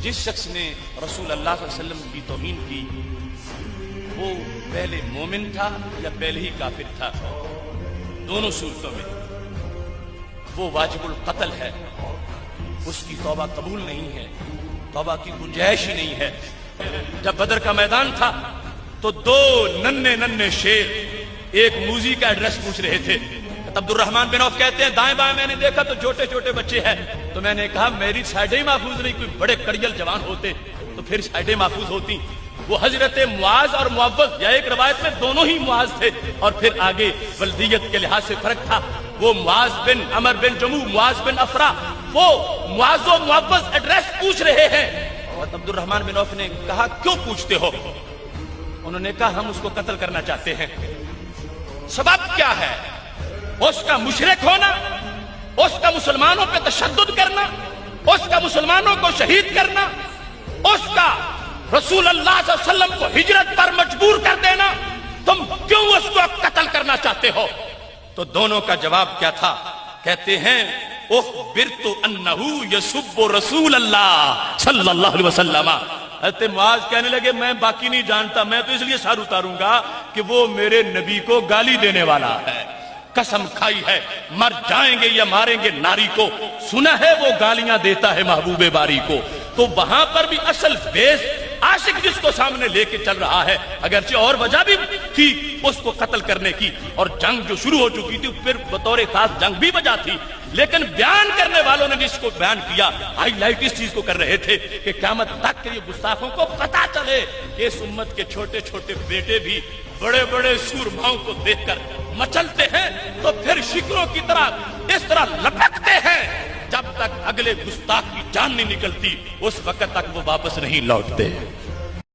जिस शख्स ने रसूल अल्लाह सल्लल्लाहु अलैहि वसल्लम की तौहीन की वो पहले मोमिन था या पहले ही काफिर था। दोनों सूरतों में वो वाजिबुल कत्ल है, उसकी तौबा कबूल नहीं है, तौबा की गुंजाइश ही नहीं है। जब बदर का मैदान था तो दो नन्हे नन्हे शेर एक मूजी का एड्रेस पूछ रहे थे। अब्दुर्रहमान बिन औफ कहते हैं दाएं बाएं मैंने देखा तो छोटे छोटे बच्चे हैं, तो मैंने कहा मेरी साइडें महफूज नहीं, कोई बड़े कड़ियल जवान होते तो फिर साइडें महफूज होती। वो हजरत मुआज और मुअव्वज, या एक रवायत में दोनों ही मुआज थे, और फिर आगे वल्दियत के लिहाज से फर्क था। वो मुआज बिन अमर बिन जमू, मुआज बिन अफरा, वो मुआज और मुअव्वज एड्रेस पूछ रहे हैं। और अब्दुर्रहमान बिन औफ ने कहा क्यों पूछते हो? उन्होंने कहा हम उसको कत्ल करना चाहते हैं। सबब क्या है? उसका मुशरिक होना, उसका मुसलमानों पे तशद्दुद करना, उसका मुसलमानों को शहीद करना, उसका रसूल अल्लाह सल्लल्लाहु अलैहि वसल्लम को हिजरत पर मजबूर कर देना। तुम क्यों उसको कत्ल करना चाहते हो? तो दोनों का जवाब क्या था? कहते हैं उखबिरतु अन्नहु यसुब्बु रसूल अल्लाह सल्लल्लाहु अलैहि वसल्लम। हज़रत मुआज कहने लगे मैं बाकी नहीं जानता, मैं तो इसलिए सर उतारूंगा कि वो मेरे नबी को गाली देने वाला है, कसम खाई है मर जाएंगे या मारेंगे नारी को। सुना है वो गालियां देता है महबूबे बारी को। तो वहां पर भी असल बेस आशिक जिसको सामने लेके चल रहा है, अगरचे और वजह भी थी उसको कत्ल करने की, और जंग जो शुरू हो चुकी थी फिर बतौर खास जंग भी वजह थी, लेकिन बयान करने वालों ने जिसको बयान किया हाईलाइट इस चीज को कर रहे थे कि क़यामत तक के ये गुस्ताखों को पता चले कि इस उम्मत के छोटे छोटे बेटे भी बड़े बड़े सूरमाओं को देखकर मचलते हैं, तो फिर शिकरों की तरह इस तरह लपकते हैं जब तक अगले गुस्ताख की जान नहीं निकलती, उस वक्त तक वो वापस नहीं लौटते।